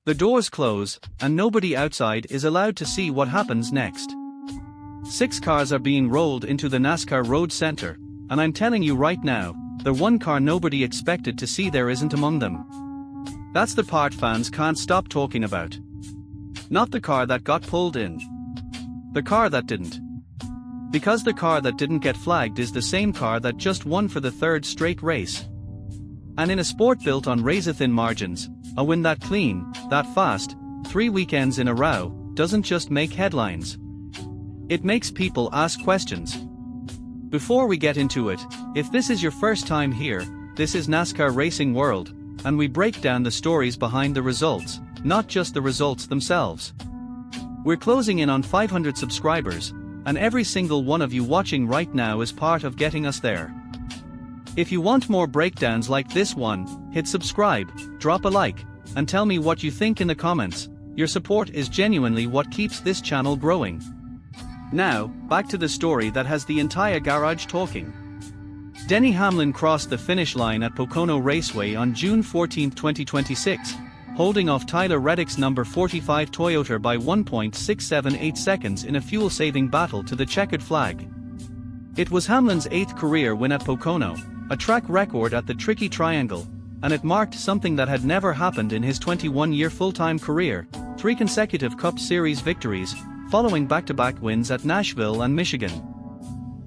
The doors close, and nobody outside is allowed to see what happens next. 6 cars are being rolled into the NASCAR Road Center, and I'm telling you right now, the one car nobody expected to see there isn't among them. That's the part fans can't stop talking about. Not the car that got pulled in. The car that didn't. Because the car that didn't get flagged is the same car that just won for the 3rd straight race. And in a sport built on razor-thin margins, a win that clean, that fast, 3 weekends in a row, doesn't just make headlines. It makes people ask questions. Before we get into it, if this is your first time here, this is NASCAR Racing World, and we break down the stories behind the results, not just the results themselves. We're closing in on 500 subscribers, and every single one of you watching right now is part of getting us there. If you want more breakdowns like this one, hit subscribe, drop a like, and tell me what you think in the comments. Your support is genuinely what keeps this channel growing. Now, back to the story that has the entire garage talking. Denny Hamlin crossed the finish line at Pocono Raceway on June 14, 2026, holding off Tyler Reddick's number 45 Toyota by 1.678 seconds in a fuel-saving battle to the checkered flag. It was Hamlin's 8th career win at Pocono, a track record at the Tricky Triangle, and it marked something that had never happened in his 21-year full-time career: 3 consecutive Cup Series victories, following back-to-back wins at Nashville and Michigan.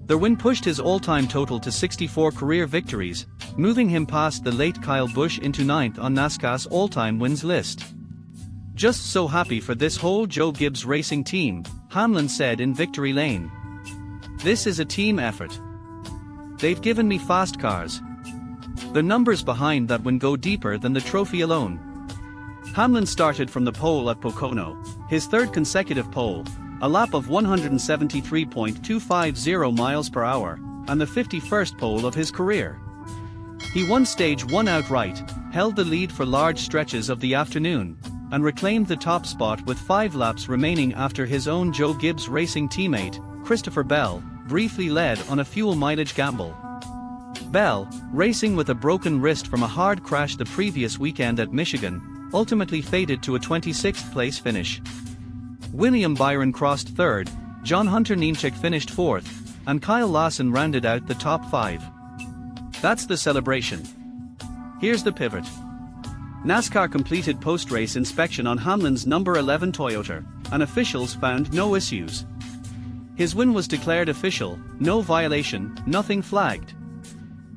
The win pushed his all-time total to 64 career victories, moving him past the late Kyle Busch into 9th on NASCAR's all-time wins list. "Just so happy for this whole Joe Gibbs Racing team," Hamlin said in Victory Lane. "This is a team effort. They've given me fast cars. The numbers behind that win go deeper than the trophy alone." Hamlin started from the pole at Pocono, his 3rd consecutive pole, a lap of 173.250 miles per hour, and the 51st pole of his career. He won Stage 1 outright, held the lead for large stretches of the afternoon, and reclaimed the top spot with 5 laps remaining after his own Joe Gibbs Racing teammate, Christopher Bell, briefly led on a fuel mileage gamble. Bell, racing with a broken wrist from a hard crash the previous weekend at Michigan, ultimately faded to a 26th place finish. William Byron crossed 3rd, John Hunter Nemechek finished 4th, and Kyle Larson rounded out the top 5. That's the celebration. Here's the pivot. NASCAR completed post-race inspection on Hamlin's number 11 Toyota, and officials found no issues. His win was declared official, no violation, nothing flagged.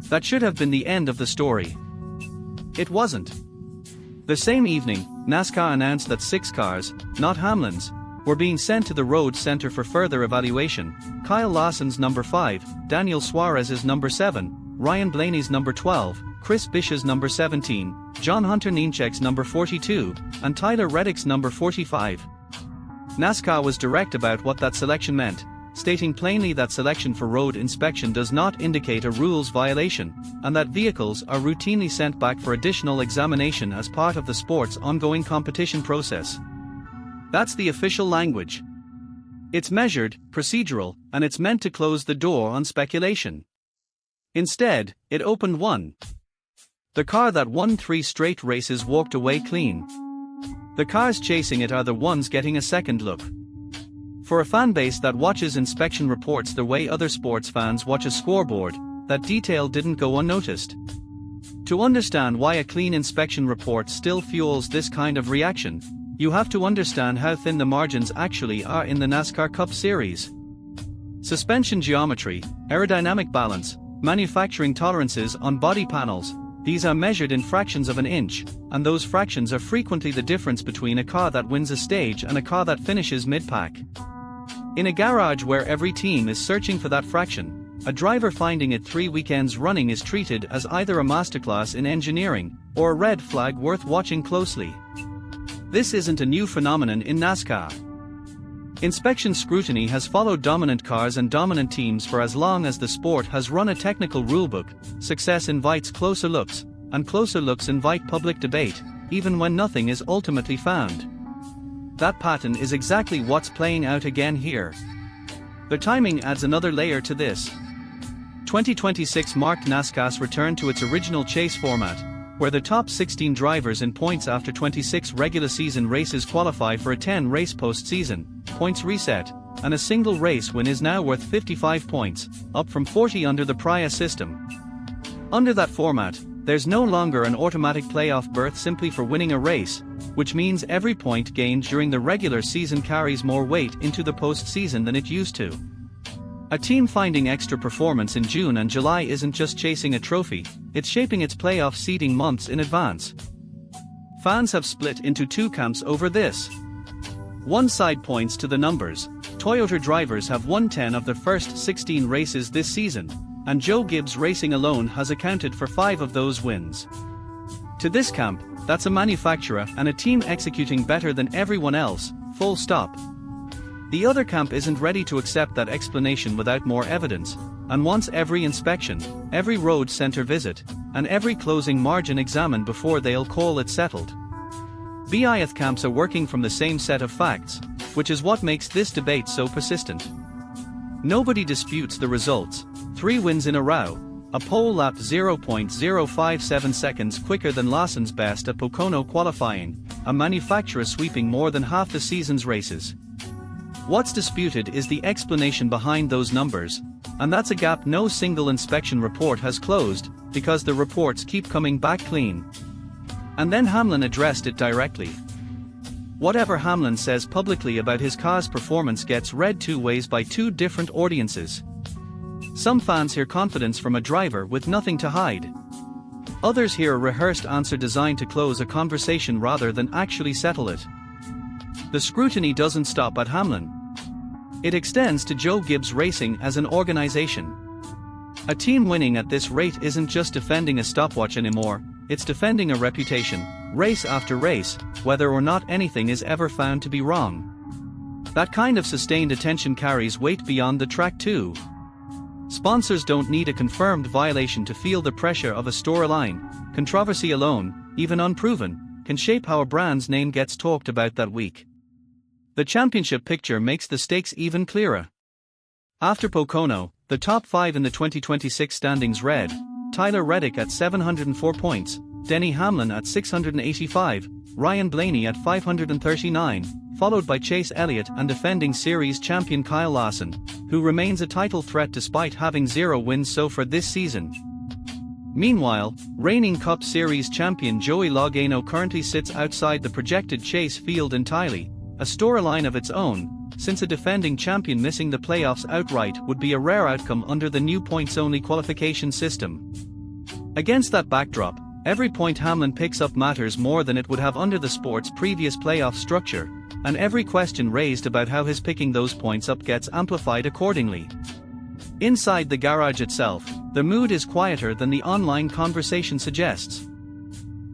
That should have been the end of the story. It wasn't. The same evening, NASCAR announced that 6 cars, not Hamlin's, were being sent to the Road Center for further evaluation: Kyle Larson's number 5, Daniel Suarez's number 7, Ryan Blaney's number 12, Chris Busch's number 17, John Hunter Nemechek's number 42, and Tyler Reddick's number 45. NASCAR was direct about what that selection meant, stating plainly that selection for road inspection does not indicate a rules violation, and that vehicles are routinely sent back for additional examination as part of the sport's ongoing competition process. That's the official language. It's measured, procedural, and it's meant to close the door on speculation. Instead, it opened one. The car that won 3 straight races walked away clean. The cars chasing it are the ones getting a second look. For a fanbase that watches inspection reports the way other sports fans watch a scoreboard, that detail didn't go unnoticed. To understand why a clean inspection report still fuels this kind of reaction, you have to understand how thin the margins actually are in the NASCAR Cup Series. Suspension geometry, aerodynamic balance, manufacturing tolerances on body panels, these are measured in fractions of an inch, and those fractions are frequently the difference between a car that wins a stage and a car that finishes mid-pack. In a garage where every team is searching for that fraction, a driver finding it 3 weekends running is treated as either a masterclass in engineering, or a red flag worth watching closely. This isn't a new phenomenon in NASCAR. Inspection scrutiny has followed dominant cars and dominant teams for as long as the sport has run a technical rulebook. Success invites closer looks, and closer looks invite public debate, even when nothing is ultimately found. That pattern is exactly what's playing out again here. The timing adds another layer to this. 2026 marked NASCAR's return to its original chase format, where the top 16 drivers in points after 26 regular season races qualify for a 10-race postseason points reset, and a single race win is now worth 55 points, up from 40 under the prior system. Under that format, there's no longer an automatic playoff berth simply for winning a race, which means every point gained during the regular season carries more weight into the postseason than it used to. A team finding extra performance in June and July isn't just chasing a trophy, it's shaping its playoff seeding months in advance. Fans have split into two camps over this. One side points to the numbers. Toyota drivers have won 10 of the first 16 races this season, and Joe Gibbs Racing alone has accounted for 5 of those wins. To this camp, that's a manufacturer and a team executing better than everyone else, full stop. The other camp isn't ready to accept that explanation without more evidence, and wants every inspection, every road center visit, and every closing margin examined before they'll call it settled. Both camps are working from the same set of facts, which is what makes this debate so persistent. Nobody disputes the results: 3 wins in a row, a pole lap 0.057 seconds quicker than Lawson's best at Pocono qualifying, a manufacturer sweeping more than half the season's races. What's disputed is the explanation behind those numbers, and that's a gap no single inspection report has closed, because the reports keep coming back clean. And then Hamlin addressed it directly. Whatever Hamlin says publicly about his car's performance gets read 2 ways by 2 different audiences. Some fans hear confidence from a driver with nothing to hide. Others hear a rehearsed answer designed to close a conversation rather than actually settle it. The scrutiny doesn't stop at Hamlin. It extends to Joe Gibbs Racing as an organization. A team winning at this rate isn't just defending a stopwatch anymore, it's defending a reputation, race after race, whether or not anything is ever found to be wrong. That kind of sustained attention carries weight beyond the track too. Sponsors don't need a confirmed violation to feel the pressure of a storyline. Controversy alone, even unproven, can shape how a brand's name gets talked about that week. The championship picture makes the stakes even clearer. After Pocono, the top 5 in the 2026 standings read: Tyler Reddick at 704 points, Denny Hamlin at 685, Ryan Blaney at 539, followed by Chase Elliott and defending series champion Kyle Larson, who remains a title threat despite having 0 wins so far this season. Meanwhile, reigning Cup Series champion Joey Logano currently sits outside the projected chase field entirely, a storyline of its own, since a defending champion missing the playoffs outright would be a rare outcome under the new points-only qualification system. Against that backdrop, every point Hamlin picks up matters more than it would have under the sport's previous playoff structure, and every question raised about how his picking those points up gets amplified accordingly. Inside the garage itself, the mood is quieter than the online conversation suggests.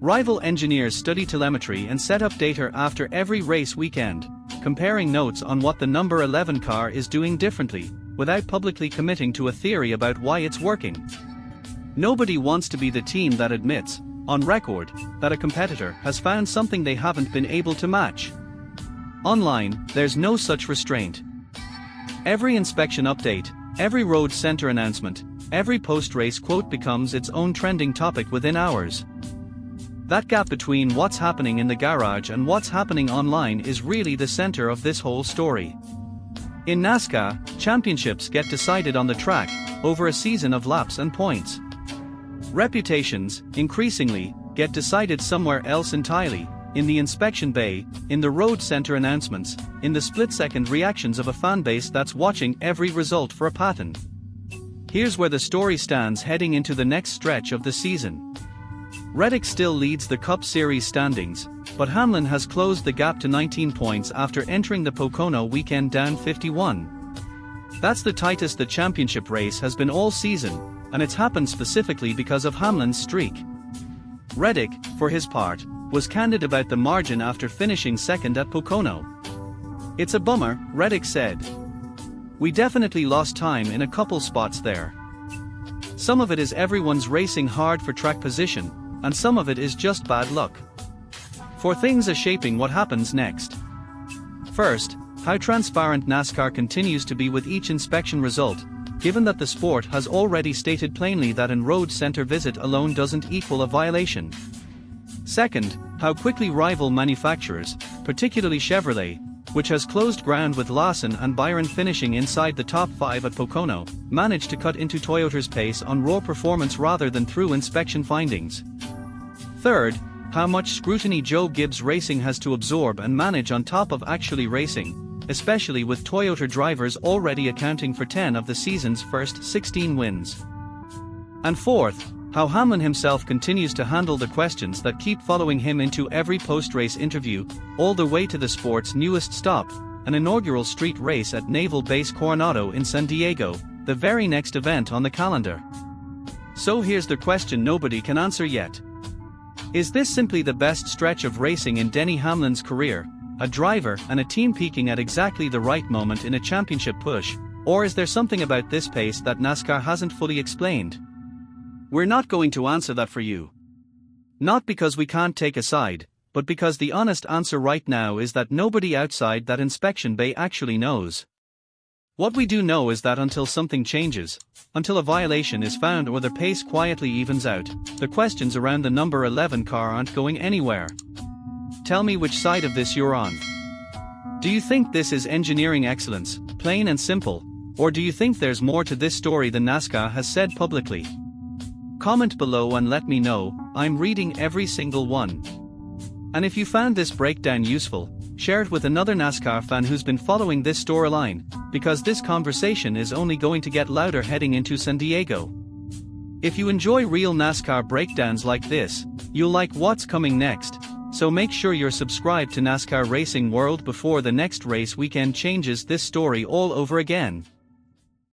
Rival engineers study telemetry and set up data after every race weekend, comparing notes on what the number 11 car is doing differently, without publicly committing to a theory about why it's working. Nobody wants to be the team that admits, on record, that a competitor has found something they haven't been able to match. Online, there's no such restraint. Every inspection update, every road center announcement, every post-race quote becomes its own trending topic within hours. That gap between what's happening in the garage and what's happening online is really the center of this whole story. In NASCAR, championships get decided on the track, over a season of laps and points. Reputations, increasingly, get decided somewhere else entirely, in the inspection bay, in the road center announcements, in the split-second reactions of a fanbase that's watching every result for a pattern. Here's where the story stands heading into the next stretch of the season. Reddick still leads the Cup Series standings, but Hamlin has closed the gap to 19 points after entering the Pocono weekend down 51. That's the tightest the championship race has been all season, and it's happened specifically because of Hamlin's streak. Reddick, for his part, was candid about the margin after finishing second at Pocono. "It's a bummer," Reddick said. "We definitely lost time in a couple spots there. Some of it is everyone's racing hard for track position, and some of it is just bad luck. 4 things are shaping what happens next. First, how transparent NASCAR continues to be with each inspection result, given that the sport has already stated plainly that an road center visit alone doesn't equal a violation. Second, how quickly rival manufacturers, particularly Chevrolet, which has closed ground with Lawson and Byron finishing inside the top 5 at Pocono, managed to cut into Toyota's pace on raw performance rather than through inspection findings. Third, how much scrutiny Joe Gibbs Racing has to absorb and manage on top of actually racing, especially with Toyota drivers already accounting for 10 of the season's first 16 wins. And fourth, how Hamlin himself continues to handle the questions that keep following him into every post-race interview, all the way to the sport's newest stop, an inaugural street race at Naval Base Coronado in San Diego, the very next event on the calendar. So here's the question nobody can answer yet. Is this simply the best stretch of racing in Denny Hamlin's career, a driver and a team peaking at exactly the right moment in a championship push, or is there something about this pace that NASCAR hasn't fully explained? We're not going to answer that for you. Not because we can't take a side, but because the honest answer right now is that nobody outside that inspection bay actually knows. What we do know is that until something changes, until a violation is found or the pace quietly evens out, the questions around the number 11 car aren't going anywhere. Tell me which side of this you're on. Do you think this is engineering excellence, plain and simple, or do you think there's more to this story than NASCAR has said publicly? Comment below and let me know. I'm reading every single one. And if you found this breakdown useful, share it with another NASCAR fan who's been following this storyline, because this conversation is only going to get louder heading into San Diego. If you enjoy real NASCAR breakdowns like this, you'll like what's coming next, so make sure you're subscribed to NASCAR Racing World before the next race weekend changes this story all over again.